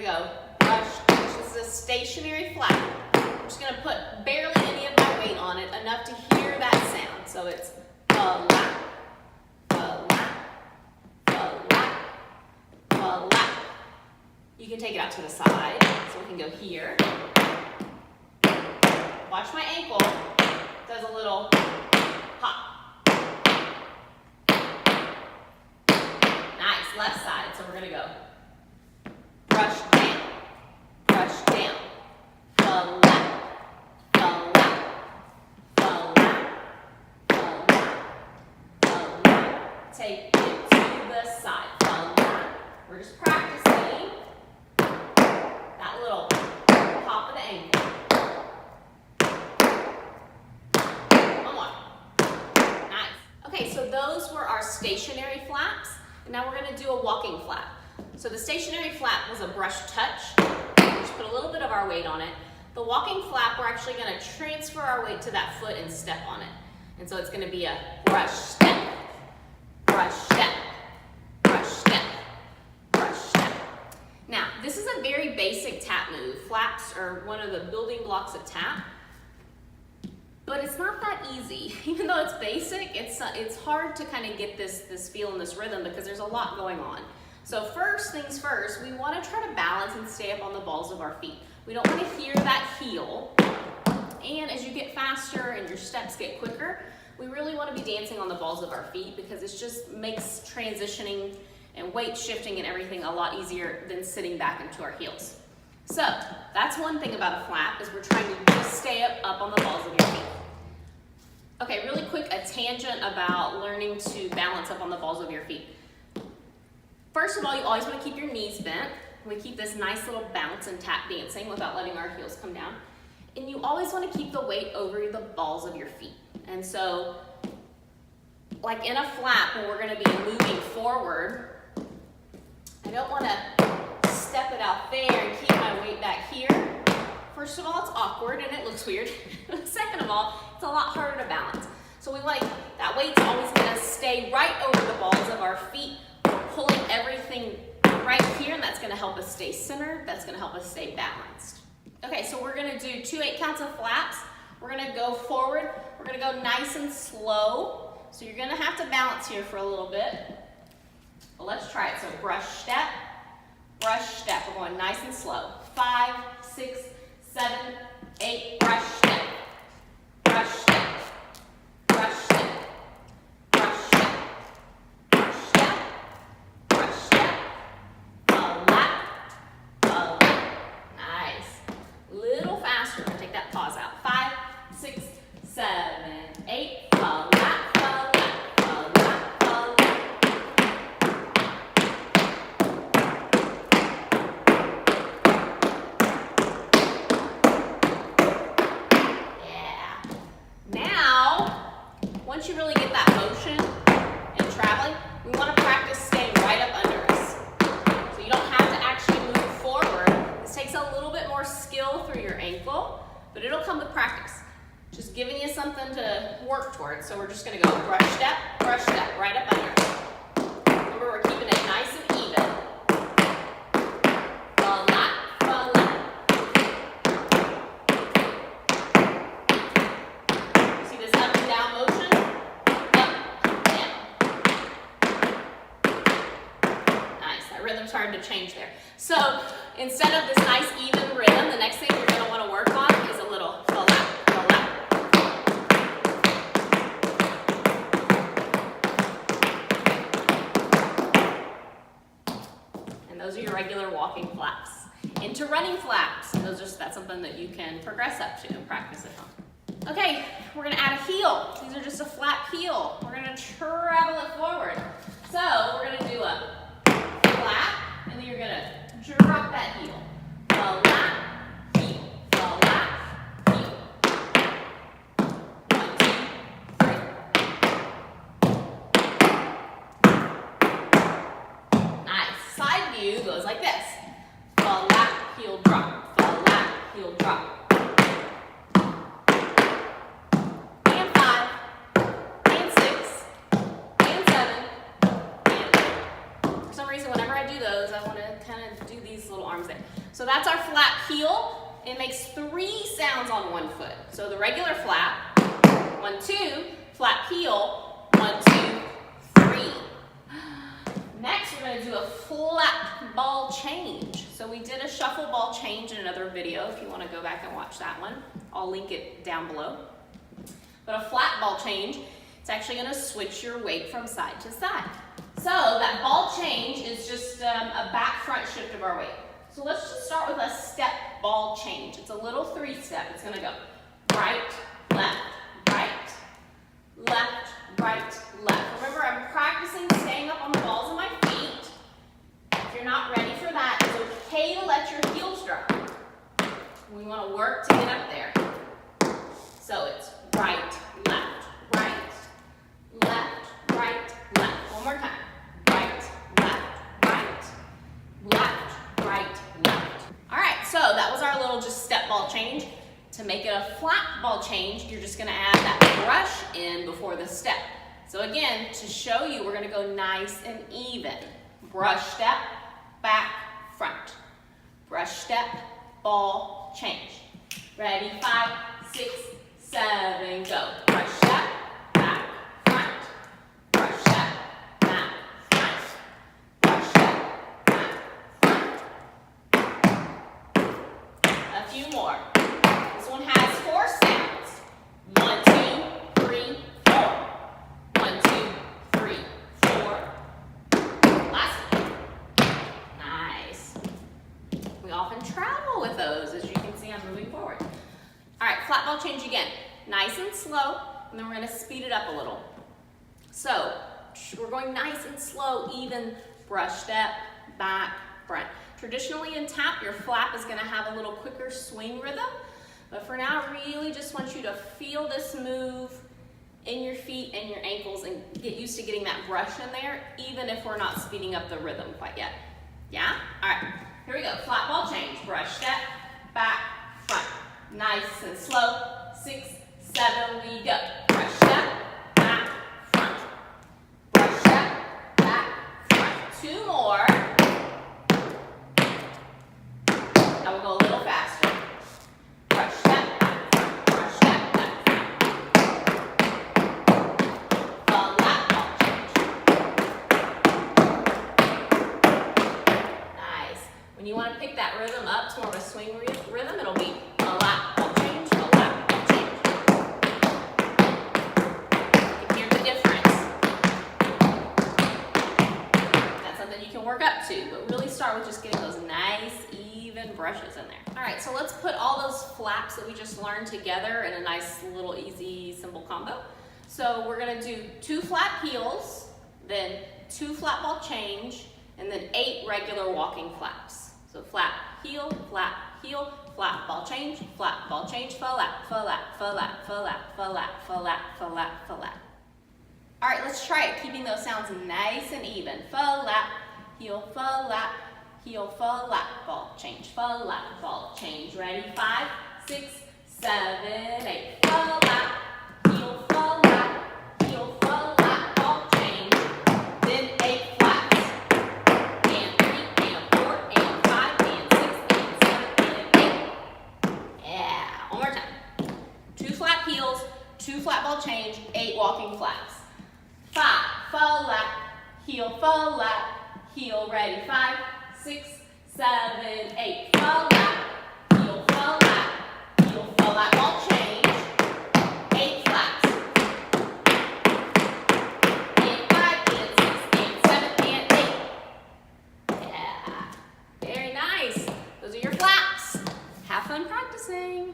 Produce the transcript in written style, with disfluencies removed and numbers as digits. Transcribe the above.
gonna go brush, this is a stationary flap. I'm just gonna put barely any of my weight on it, enough to hear that sound. So it's a lap, a lap, a lap, a lap. You can take it out to the side, so we can go here. Watch my ankle, does a little hop. Nice, left side, so we're gonna go brush down, brush down, a lap, a lap, a lap, a lap, a lap. Take it to the side, a lap. We're just practicing that little pop of the ankle. One more. Nice. Okay, so those were our stationary flaps. And now we're going to do a walking flap. So the stationary flap was a brush touch. Just put a little bit of our weight on it. The walking flap, we're actually going to transfer our weight to that foot and step on it. And so it's going to be a brush step, brush step, brush step, brush step. Now, this is a very basic tap move. Flaps are one of the building blocks of tap. But it's not that easy. Even though it's basic, it's hard to kind of get this feel and this rhythm because there's a lot going on. So first things first, we want to try to balance and stay up on the balls of our feet. We don't want to hear that heel. And as you get faster and your steps get quicker, we really want to be dancing on the balls of our feet because it just makes transitioning and weight shifting and everything a lot easier than sitting back into our heels. So that's one thing about a flap is we're trying to just stay up on the balls of your feet. Okay, really quick, a tangent about learning to balance up on the balls of your feet. First of all, you always want to keep your knees bent. We keep this nice little bounce and tap dancing without letting our heels come down. And you always want to keep the weight over the balls of your feet. And so, like in a flap, when we're going to be moving forward, I don't want to step it out there and keep my weight back here. First of all, it's awkward and it looks weird. Second of all, it's a lot harder to balance. So we like, that weight's always gonna stay right over the balls of our feet. We're pulling everything right here and that's gonna help us stay centered. That's gonna help us stay balanced. Okay, so we're gonna do 2 8 counts of flaps. We're gonna go forward. We're gonna go nice and slow. So you're gonna have to balance here for a little bit. But let's try it. So brush step, brush step. We're going nice and slow. 5, 6, 7, 8, brush step, brush step, brush step, brush step, brush step, brush step, a lap, a lap. Nice. Little faster. We're gonna take that pause out. 5, 6, 7, 8, a lap, a lap, a lap, a lap. Once you really get that motion and traveling, we want to practice staying right up under us. So you don't have to actually move forward. This takes a little bit more skill through your ankle, but it'll come with practice. Just giving you something to work towards. So we're just going to go brush step, right up under us. Remember, we're keeping it nice and even. A lap, a lap. See this up and down motion? Rhythm's hard to change there. So instead of this nice even rhythm, the next thing you're going to want to work on is a little lap, lap. And those are your regular walking flaps. Into running flaps. And that's something that you can progress up to and practice at home. Okay, we're going to add a heel. These are just a flat heel. We're going to travel it forward. So we're going to do a flap, and then you're going to drop that heel. A lap, heel, a lap, heel. 1, 2, 3. Nice. Side view goes like this. A lap, heel, drop. A lap, heel, drop. And 5, and 6, and 7, and 8. For some reason, whenever I do those, I want to kind of do these little arms there. So that's our flap heel. It makes 3 sounds on one foot. So the regular flap, 1, 2, flap heel, 1, 2, 3. Next, we're going to do a flap ball change. So we did a shuffle ball change in another video if you want to go back and watch that one. I'll link it down below. But a flap ball change, it's actually going to switch your weight from side to side. So that ball change is just a back front shift of our weight. So let's just start with a step ball change. It's a little 3-step. It's going to go right, left, right, left, right, left. Remember, I'm practicing staying up on the balls of my feet. If you're not ready for that, it's okay to let your heels drop. We want to work to get up there. So it's right, left, right, left, right, left. One more time. Right, left, right, left, right, left. All right, so that was our little just step ball change. To make it a flap ball change, you're just going to add that brush in before the step. So again, to show you, we're going to go nice and even. Brush step, back, front. Brush step, ball, change. Ready? 5, 6, 7, go. Brush step, back, front. Brush step, back, front. Brush step, back, front. A few more. This one has 4 sounds. 1, 2, 3, 4. 1, 2, 3, 4. Last one. Nice. We often travel with those, as you can see I'm moving forward. All right, flat ball change again. Nice and slow, and then we're going to speed it up a little. So we're going nice and slow, even brush step, back, front. Traditionally in tap, your flap is going to have a little quicker swing rhythm. But for now, I really just want you to feel this move in your feet and your ankles and get used to getting that brush in there, even if we're not speeding up the rhythm quite yet. Yeah? All right, here we go. Flat ball change. Brush step, back, front. Nice and slow. 6, 7, we go. Brush step, back, front. Brush step, back, front. 2 more. Now we'll go a little faster. Brush step, back, front. Brush step, back, front. Flat ball change. Nice. When you want to pick that rhythm up to more of a swing rhythm, it'll be a lap ball change, a lap ball change. You can hear the difference. That's something you can work up to, but really start with just getting those nice, even brushes in there. All right, so let's put all those flaps that we just learned together in a nice little easy, simple combo. So we're gonna do 2 flap heels, then 2 flat ball change, and then 8 regular walking flaps. So flap, heel, flap, ball change, flap, ball change, flap, flap, flap, flap, flap, flap, flap, flap. All right, let's try it, keeping those sounds nice and even. Flap, heel, flap, ball change, flap, ball change. Ready? 5, 6, 7, 8. Flap, heel, flap, ball change. Then 8 flaps. And 3, and 4, and 5, and 6, and 7, and 8. Yeah, one more time. 2 flap heels, 2 flat ball change, 8 walking flaps. 5, flap, heel, ready? 5, 6, 7, 8. Flap, heel, flap, ball change. 8 flaps. And 5, and 6, and 7, and 8. Yeah, very nice. Those are your flaps. Have fun practicing.